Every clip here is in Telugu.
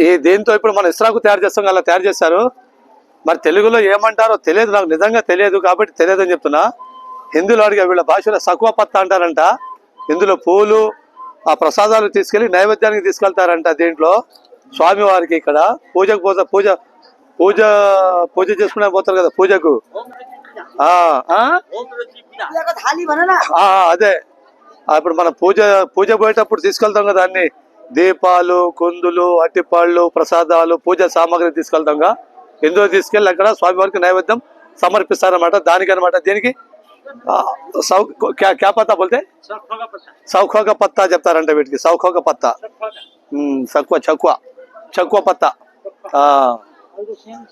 ఈ దీంతో ఇప్పుడు మనం ఇస్రాకు తయారు చేస్తాం, అలా తయారు చేస్తారు. మరి తెలుగులో ఏమంటారో తెలియదు, నాకు నిజంగా తెలియదు కాబట్టి తెలియదు అని చెప్తున్నా. హిందీలో అడిగా, వీళ్ళ భాషలో సకువ పత్త అంటారంట. ఇందులో పూలు ఆ ప్రసాదాలు తీసుకెళ్లి నైవేద్యానికి తీసుకెళ్తారంట. దీంట్లో స్వామివారికి ఇక్కడ పూజకు పూజ చేసుకునే పోతారు కదా పూజకు. అదే ఇప్పుడు మనం పూజ పోయేటప్పుడు తీసుకెళ్తాం కదా అన్ని దీపాలు, కుందులు, అట్టిపళ్ళు, ప్రసాదాలు, పూజ సామాగ్రి తీసుకెళ్తాంగా. ఇందులో తీసుకెళ్ళి అక్కడ స్వామివారికి నైవేద్యం సమర్పిస్తారన్నమాట. దానికి అనమాట. దీనికి క్యా పత్తా బోల్తే సౌఖోగ పత్తా చెప్తారంట వీటికి. సౌఖోగ పత్తా, చక్కువ పత్తా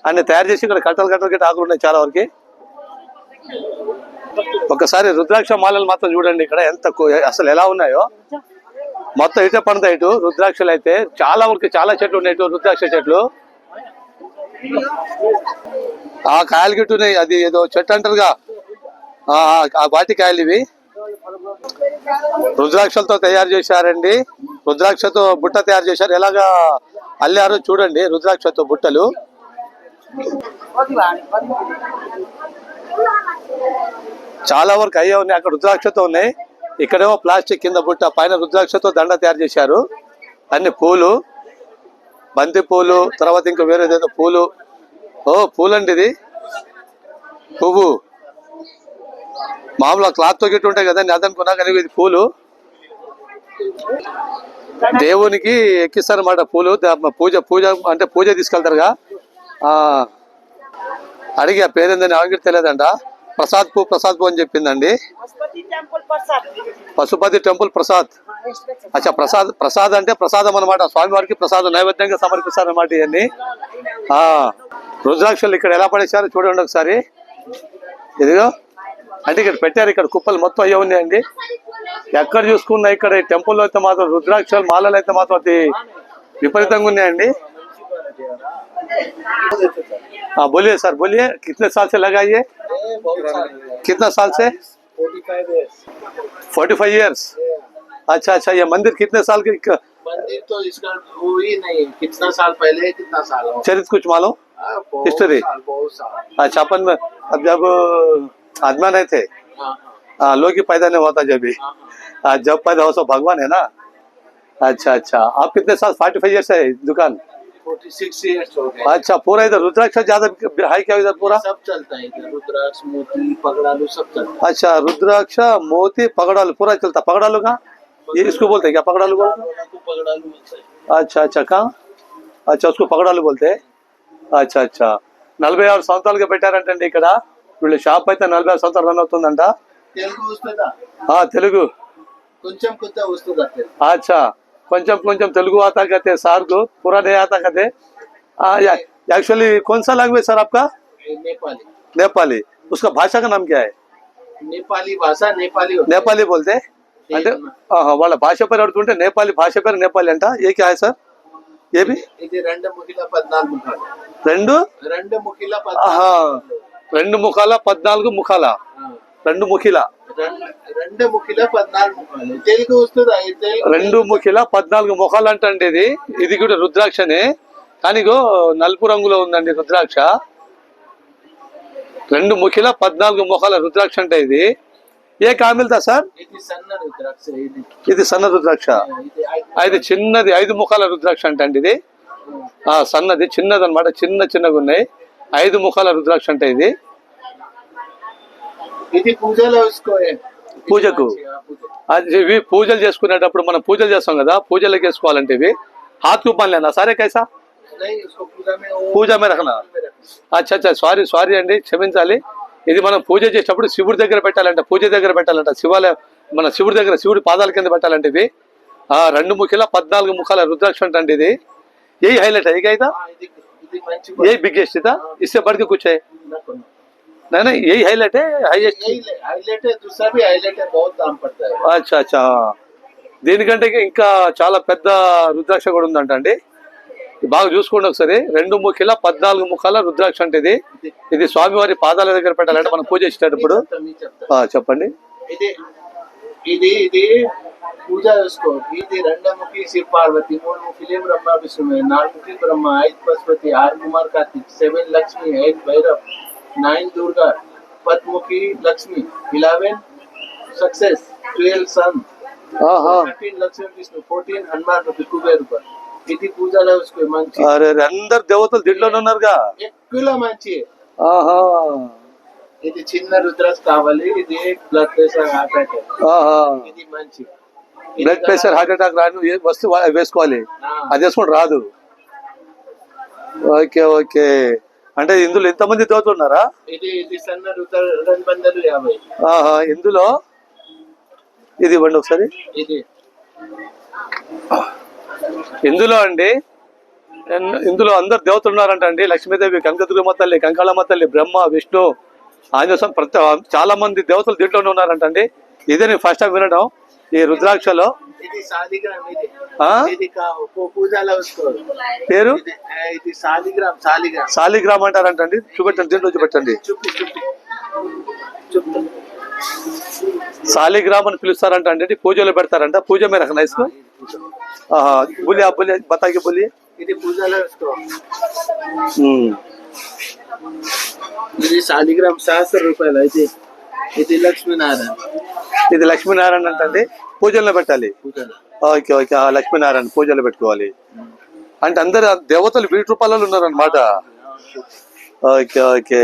అన్ని తయారు చేసి ఇక్కడ కట్టలు గిట్ట ఆకులు ఉన్నాయి చాలా వరకు. ఒకసారి రుద్రాక్ష మాలలు మాత్రం చూడండి ఇక్కడ ఎంత అసలు ఎలా ఉన్నాయో. మొత్తం ఇటే పండుతాయి ఇటు రుద్రాక్షలు అయితే. చాలా వరకు చాలా చెట్లు ఉన్నాయి ఇటు రుద్రాక్ష చెట్లు. ఆ కాయలు గిట్టున్నాయి. అది ఏదో చెట్టు అంటారుగా, ఆ వాటి కాయలు ఇవి. రుద్రాక్షలతో తయారు చేశారండి. రుద్రాక్షతో బుట్ట తయారు చేశారు. ఎలాగా అల్లారో చూడండి రుద్రాక్షతో బుట్టలు. చాలా వరకు అయ్యే ఉన్నాయి. అక్కడ రుద్రాక్షతో ఉన్నాయి, ఇక్కడేమో ప్లాస్టిక్ కింద బుట్ట, పైన రుద్రాక్షతో దండ తయారు చేశారు. అన్ని పూలు, బంతి పూలు, తర్వాత ఇంకా వేరేదేదో పూలు. పూలండి ఇది. పువ్వు మామూలుగా క్లాత్ తో గిట్టు ఉంటాయి కదండి, అదనుకున్నా కానీ ఇది పూలు. దేవునికి ఎక్కిస్తారన్నమాట పూలు. పూజ అంటే పూజ తీసుకెళ్తారుగా. అడిగి ఆ పేరేందని ఆవిడ తెలియదంట. ప్రసాద్ పూ అని చెప్పిందండి. పశుపతి టెంపుల్ ప్రసాద్. అచ్చా ప్రసాద్ అంటే ప్రసాదం అనమాట. స్వామివారికి ప్రసాదం నైవేద్యంగా సమర్పిస్తారన్నమాట. ఇవన్నీ రుద్రాక్షలు ఇక్కడ ఎలా పడేశారో చూడండి ఒకసారి. ఇదిగో అంటే ఇక్కడ పెట్టారు. ఇక్కడ కుప్పలు మొత్తం అయ్యే ఉన్నాయండి. ఎక్కడ చూసుకున్నా ఇక్కడ టెంపుల్లో అయితే మాత్రం రుద్రాక్షలు మాలలు అయితే మాత్రం అతి విపరీతంగా ఉన్నాయండి. बोलिए सर, बोलिए कितने साल से लगाइए? कितना साल से? 45 ईयर्स। अच्छा, ये मंदिर कितने साल के? मंदिर तो इसका ही नहीं, कितना साल पहले कितना साल हो। चरित्र कुछ मालूम हिस्ट्री? अच्छा, अपन में अब जब आदमी नहीं थे, लोग की पैदा नहीं होता जब पैदा हो तो भगवान है ना। अच्छा, आप कितने साल? 45 ईयर्स है दुकान? 46 इयर्स हो गए। अच्छा, पूरा इधर रुद्राक्ष ज्यादा है क्या इधर? पूरा सब चलता है इधर, रुद्राक्ष, मोती, पगड़ालू सब चलता है। अच्छा, रुद्राक्ष, मोती, पगड़ालू पूरा चलता। पगड़ालू कहाँ? ये इसको बोलते हैं क्या? पगड़ालू बोलते? पगड़ालू बोलते हैं। अच्छा, कहाँ? अच्छा, उसको पगड़ालू बोलते हैं। अच्छा, 46 సంవత్సరాలుగా పెట్టారంటండి ఇక్కడ. వీళ్ళు షాప్ అయితే 46 సంవత్సరాలు రన్ అవుతుందంట. తెలుగు వస్తుందా? తెలుగు కొంచెం వస్తుందా? अच्छा, కొంచెం తెలుగు आता कहते हैं सार को, पूरा नहीं आता कहते। एक्चुअली कौन सा लैंग्वेज सर आपका? नेपाली। उसका भाषा का नाम क्या है? नेपाली भाषा नेपाली बोलते అంటే వాళ్ళ భాష పేరు అడుగుతుంటే నేపాలి భాష పేరు నేపాలి అంట. ఏ క్యా है सर? ये भी ఇది 2 ముఖాల 14 ముఖాలు. 2 ముఖాల 14 ముఖాల. 2 ముఖిల 14 ముఖాలు. తెలుగు వస్తుందా? 2 ముఖిల 14 ముఖాలు అంటండి. ఇది కూడా రుద్రాక్షనే, కానీ నలుపు రంగులో ఉందండి రుద్రాక్ష. 2 ముఖిల 14 ముఖాల రుద్రాక్ష అంటే ఇది. ఏ కామిల్తా సార్? ఇది సన్న రుద్రాక్ష. ఇది చిన్నది 5 ముఖాల రుద్రాక్ష అంటండి. ఇది సన్నది చిన్నది అనమాట. చిన్నగా ఉన్నాయి. 5 ముఖాల రుద్రాక్ష అంటే ఇది. ఇది పూజకు ఇవి పూజలు చేసుకునేటప్పుడు మనం పూజలు చేస్తాం కదా, పూజలకు వేసుకోవాలంటే ఇవి హాత్ కూపన్ లేనా సారే కైసా? పూజ మే రఖనా. అచ్చా, సారీ అండి, క్షమించాలి. ఇది మనం పూజ చేసేటప్పుడు శివుడి దగ్గర పెట్టాలంట, పూజ దగ్గర పెట్టాలంట. శివాలయం మన శివుడి దగ్గర, శివుడి పాదాల కింద పెట్టాలంటే ఇవి. 2 ముఖాల 14 ముఖాల రుద్రాక్ష అంటే ఇది. ఏ హైలైట్ है क्या? यही बिगेस्ट था, इससे बढ़ के कुछ है? नहीं, यही हाईलाइट है, हाईएस्ट हाईलाइट है। दूसरा भी हाईलाइट है, बहुत दाम पड़ता है। अच्छा, దీనికంటే ఇంకా చాలా పెద్ద రుద్రాక్ష కూడా ఉందంట అండి. బాగా చూసుకోండి ఒకసారి. 2 ముఖాల 14 ముఖాల రుద్రాక్ష అంటే ఇది స్వామివారి పాదాల దగ్గర పెట్టాలంటే మనం పూజ చేసేటప్పుడు. చెప్పండి. ఇది पूजा उसको ఇది రెండముఖి శివ పార్వతి మూడు ముఖిలే బ్రహ్మ విష్ణు నాలుగుముఖి బ్రహ్మ ఐదు పశుపతి ఆరు కుమార్ కార్తిక్ 7 లక్ష్మి 8 భైరవ్ 9 దుర్గా పద్ముఖి లక్ష్మి 11 సక్సెస్ 12 సన్ ఆహా 13 లక్ష్మి విష్ణు 14 హనుమాన్ కుబేర్ ఇది పూజలో उसको మంచి అరే అందరు దేవతలు దీంట్లోనే ఉన్నారుగా. ఎక్కువ మంచి ఆహా ఇది చిన్న రుద్రాక్ష కావాలి ఇది బ్లడ్ ప్రెషర్ హార్ట్ అటాక్ ఆహా ఇది మంచి బ్లడ్ ప్రెషర్ హార్ట్ అటాక్ రాను ఏ వస్తువు వేసుకోవాలి, అది వేసుకుంటే రాదు. ఓకే ఓకే, అంటే ఇందులో ఎంతమంది దేవతలు ఉన్నారా? ఇది ఇది సన్న రుద్ర 250. ఆహా ఇందులో ఇది ఇవ్వండి ఒకసారి. ఇది ఇందులో అండి ఇందులో అందరు దేవతలు ఉన్నారంట అండి. లక్ష్మీదేవి, కనకదుర్గమ్మ తల్లి, కంకాళమ్మ తల్లి, బ్రహ్మ, విష్ణు, ఆంజనేయ స్వామి, చాలా మంది దేవతలు దీంట్లోనే ఉన్నారంట అండి. ఇదే నేను ఫస్ట్ టైం వినడం ఈ రుద్రాక్షలో. ఇది సాలిగ్రామ్ ఇది ఆ? ఇది పూజలో వస్తుంది పేరు ఇది సాలిగ్రామ్ సాలిగ్రామ్ సాలిగ్రామ్ అంటారంట అండి. చూపెట్టండి, దీంట్లో చూపెట్టండి. చూపి చూపి చూపి సాలిగ్రామ్ అని పిలుస్తారంట అండి. పూజలో పెడతారంట. పూజ మీద రకనా ఇసుకో. बोलिए आप, बोलिए, बता के बोलिए. ఇది పూజలో ఇది సాలిగ్రామ్ 700 రూపాయలు. అయితే ఇది లక్ష్మీనారాయణ, ఇది లక్ష్మీనారాయణ అంటే పూజల్లో పెట్టాలి. పూజలో ఓకే ఓకే, లక్ష్మీనారాయణ పూజలో పెట్టుకోవాలి అంటే అందరు దేవతలు వీటి రూపాలలో ఉన్నారనమాట. ఓకే ఓకే,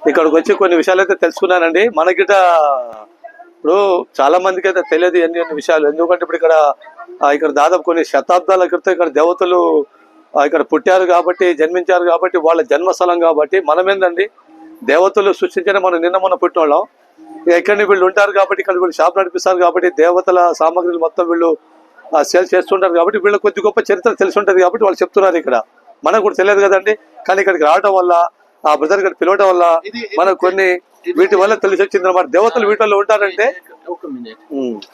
ఇక్కడికి వచ్చి కొన్ని విషయాలు అయితే తెలుసుకున్నానండి. మనకిట ఇప్పుడు చాలా మందికి అయితే తెలియదు ఎన్ని విషయాలు. ఎందుకంటే ఇప్పుడు ఇక్కడ దాదాపు కొన్ని శతాబ్దాల క్రితం ఇక్కడ దేవతలు ఇక్కడ పుట్టారు కాబట్టి, జన్మించారు కాబట్టి, వాళ్ళ జన్మస్థలం కాబట్టి. మనమేందండి దేవతలు సృష్టించిన మనం నిన్న మొన్న పుట్టిన వాళ్ళం. ఎక్కడిని వీళ్ళు ఉంటారు కాబట్టి, ఇక్కడ వీళ్ళు షాప్ నడిపిస్తారు కాబట్టి, దేవతల సామాగ్రిలు మొత్తం వీళ్ళు సేల్ చేస్తుంటారు కాబట్టి, వీళ్ళకి కొద్ది గొప్ప చరిత్ర తెలిసి ఉంటుంది కాబట్టి వాళ్ళు చెప్తున్నారు. ఇక్కడ మనకు కూడా తెలియదు కదండి. కానీ ఇక్కడికి రావడం వల్ల, ఆ బ్రదర్ ఇక్కడ పిలవడం వల్ల మనకు కొన్ని వీటి వల్ల తెలిసి వచ్చింది అన్నమాట. దేవతలు వీటిలో ఉంటారంటే. ఒక మినిట్,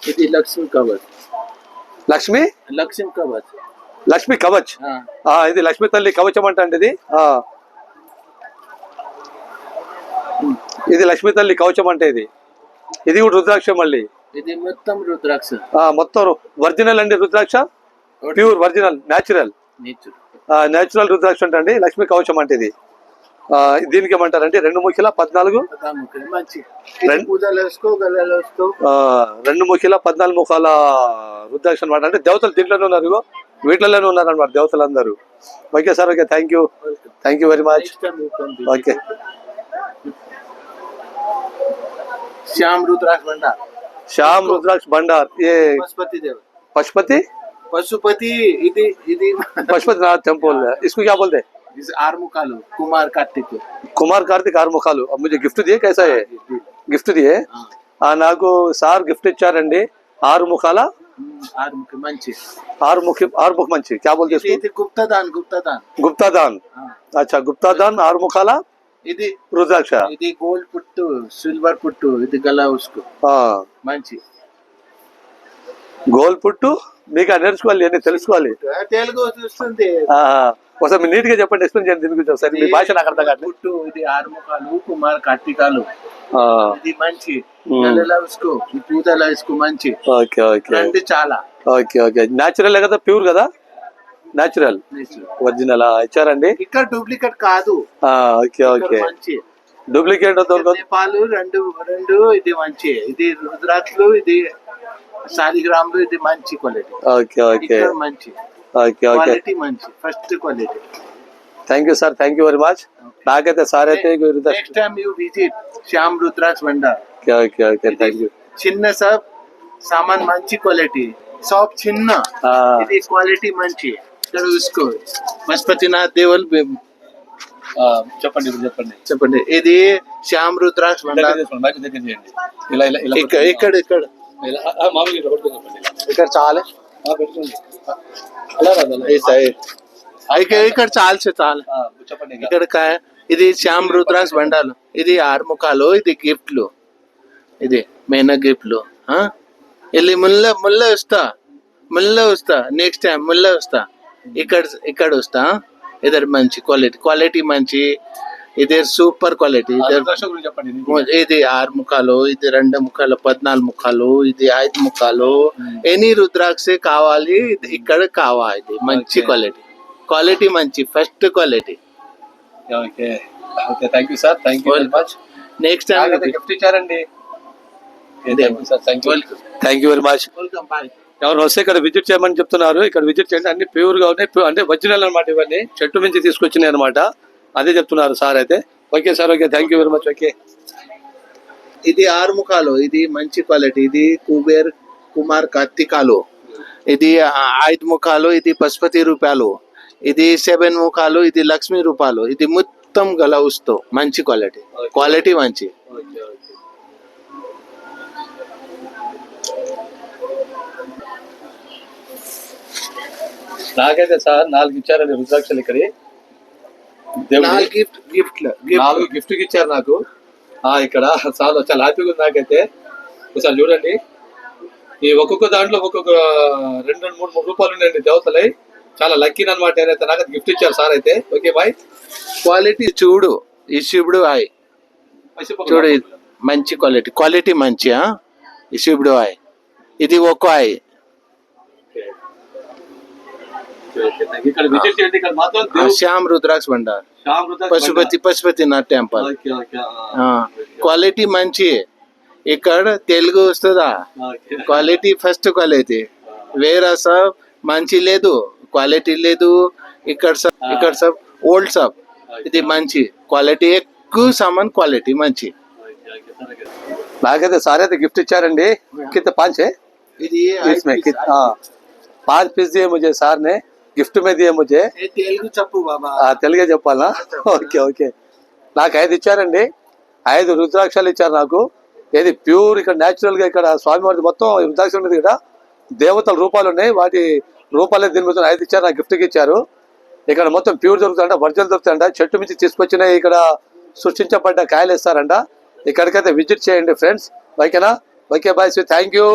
ఇది లక్ష్మీ కవచ్. లక్ష్మి లక్ష్మీ కవచ్, లక్ష్మి కవచ్. ఇది లక్ష్మీ తల్లి కవచం అంట అండి. ఇది లక్ష్మీ తల్లి కవచం అంటే ఇది కూడా రుద్రాక్ష. మళ్ళీ ఇది మొత్తం రుద్రాక్ష, మొత్తం ఒరిజినల్ అండి. రుద్రాక్ష ప్యూర్ ఒరిజినల్ న్యాచురల్ రుద్రాక్ష అంటే లక్ష్మీ కవచం అంటే ఇది. దీనికి ఏమంటారంటే 2 ముఖిల 14 2 ముఖిల 14 ముఖాల రుద్రాక్ష అనమాట. అంటే దేవతలు దీంట్లోనే ఉన్నారు, వీటిలోనే ఉన్నారు అనమాట దేవతలందరూ. Okay sir, okay, thank you very much. Okay, Shyam Rudraksh Bhandar, Shyam Rudraksh Bhandar. ये पशुपति देव, पशुपति इदी इदी पशुपतिनाथ टेम्पल. इसको क्या बोलते हैं? आरमुखालू, कुमार कार्तिक आरमुखालू. अब मुझे गिफ्ट दिए, कैसा है गिफ्ट दिए? నాకు సార్ గిఫ్ట్ ఇచ్చారండి. 6 ముఖాల ఆరుముఖ మంచి. क्या बोलते हैं? गुप्तादान. अच्छा, गुप्तादान 6 ముఖాల ఇది రుద్రాక్ష. ఇది గోల్డ్ పుట్టు, సిల్వర్ పుట్టు, ఇది గలా ఉస్కో మంచి గోల్డ్ పుట్టు. మీకు నేర్చుకోవాలి, అన్ని తెలుసుకోవాలి. తెలుగు చూస్తుంది. ఒకసారి మీరు నీట్ గా చెప్పండి, ఎక్స్ప్లెయిన్ చేయండి దీని గురించి ఒకసారి. మీ భాష నాకు అర్థం కాదు. పుట్టు ఇది 6 ముఖాలు, కుమార్ కార్తికాలు. ఇది మంచి గలా ఉస్కో, ఈ పూతలా ఇస్కో మంచి. ఓకే ఓకే, అంటే చాలా ఓకే ఓకే. న్యాచురల్ కదా, ప్యూర్ కదా, న్యాచురల్ ఒరిజినల్ ఇచ్చారండి. ఇక్కడ డూప్లికేట్ కాదు. ఓకే ఓకే, మంచి డూప్లికేట్ నేపాలు రెండు ఇది మంచి. ఇది రుద్రాక్షలు, ఇది సాలిగ్రాములు, ఇది మంచి క్వాలిటీ. ఓకే ఓకే, మంచి ఓకే ఓకే, క్వాలిటీ మంచి, first quality. Thank you sir, thank you very much. నాకైతే సార్ అయితే next time you visit Shyam rudraksha Bhandar. Okay okay, thank you. చిన్న సామాన్ మంచి క్వాలిటీ, షాప్ చిన్న, ఇది క్వాలిటీ మంచి. ఇక్కడ చూసుకో, పశుపతినాథ్ దేవల్. చెప్పండి ఇది శ్యామ్ రుద్రాక్ష భండార్. ఇక్కడ చాలా ఇక్కడ చాలు. ఇక్కడ ఇది శ్యామ్ రుద్రాక్ష భండార్. ఇది 6 ముఖాలు, ఇది గిఫ్ట్లు, ఇది మెయిన్ గిఫ్ట్లు. వెళ్ళి ముల్ల వస్తా నెక్స్ట్ టైం ముల్ల వస్తా. ఇక్కడ వస్తా. ఇద్దరు మంచి క్వాలిటీ మంచి. ఇది సూపర్ క్వాలిటీ. రుద్రాక్ష గురించి చెప్పండి. ఇది 6 ముఖాలు, ఇది 2 ముఖాలు, 14 ముఖాలు, ఇది 5 ముఖాలు. ఎనీ రుద్రాక్ష కావాలి ఇక్కడ కావాలి. ఇది మంచి క్వాలిటీ, క్వాలిటీ మంచి first quality. Okay okay, thank you sir, thank you very much. Next time gift ఇచ్చారండి. Thank you very much. Welcome boy. ఎవరు వస్తే ఇక్కడ విజిట్ చేయమని చెప్తున్నారు. ఇక్కడ విజిట్ చేయండి, అన్ని ప్యూర్ గా ఉన్నాయి, అంటే ఒరిజినల్ అనమాట. ఇవన్నీ చెట్టు నుంచి తీసుకొచ్చినాయి అనమాట, అదే చెప్తున్నారు సార్ అయితే. Okay sir, okay, thank you very much. Okay, ఇది 6 ముఖాలు, ఇది మంచి క్వాలిటీ. ఇది కుబేర్ కుమార్ కార్తికాలు. ఇది 5 ముఖాలు, ఇది పశుపతి రూపాయలు. ఇది 7 ముఖాలు, ఇది లక్ష్మీ రూపాయలు. ఇది మొత్తం గ్లౌస్ తో మంచి క్వాలిటీ, క్వాలిటీ మంచి. నాకైతే సార్ 4 ఇచ్చారండి రుద్రాక్షలు. ఇక్కడ నాలుగు గిఫ్ట్ ఇచ్చారు నాకు. ఇక్కడ చాలా చాలా హ్యాపీగా ఉంది నాకైతే. ఒకసారి చూడండి, ఈ ఒక్కొక్క దాంట్లో ఒక్కొక్క 2-3 రూపాయలు ఉన్నాయండి దేవతలై. చాలా లక్కీ అనమాట. నేనైతే నాకు గిఫ్ట్ ఇచ్చారు సార్ అయితే. Okay bye. క్వాలిటీ చూడు, ఈ శివుడు హాయ్ చూడు, మంచి క్వాలిటీ, క్వాలిటీ మంచి. ఈ శివుడు హాయ్, ఇది ఒక్క హాయ్. ఇక్కడ విజిట్ చేయండి. ఇక్కడ మాత్రం శ్యామ్ రుద్రాక్ష బండార్, పశుపతినాథ్ టెంపుల్. క్వాలిటీ మంచి. ఇక్కడ తెలుగు వస్తుందా? Quality first quality. వేరే సబ్ మంచి లేదు, క్వాలిటీ లేదు. ఇక్కడ సబ్ ఓల్డ్ సబ్. ఇది మంచి క్వాలిటీ, ఎక్కువ సామాన్ క్వాలిటీ మంచి. నాకైతే సార్ అయితే గిఫ్ట్ ఇచ్చారండి. కింద 5 है ఇది इसमें 5 पीस दिए मुझे सार ने, గిఫ్ట్ में दिए मुझे. తెలుగు చెప్పు బాబా. తెలుగే చెప్పాలా? Okay okay. నాకు 5 ఇచ్చారండి. 5 రుద్రాక్షలు ఇచ్చారు నాకు. ఏది ప్యూర్, ఇక్కడ న్యాచురల్ గా ఇక్కడ స్వామివారి మొత్తం రుద్రాక్షలు ఉంది. ఇక్కడ దేవతల రూపాలు ఉన్నాయి, వాటి రూపాలే దీని మీద 5 ఇచ్చారు, నాకు గిఫ్ట్కి ఇచ్చారు. ఇక్కడ మొత్తం ప్యూర్ దొరుకుతాయంట, ఒరిజినల్ దొరుకుతాయంట. చెట్టు నుంచి తీసుకొచ్చిన ఇక్కడ సృష్టించబడ్డ కాయలు ఇస్తారంట. ఇక్కడికైతే విజిట్ చేయండి ఫ్రెండ్స్. ఓకేనా? Okay bye, thank you.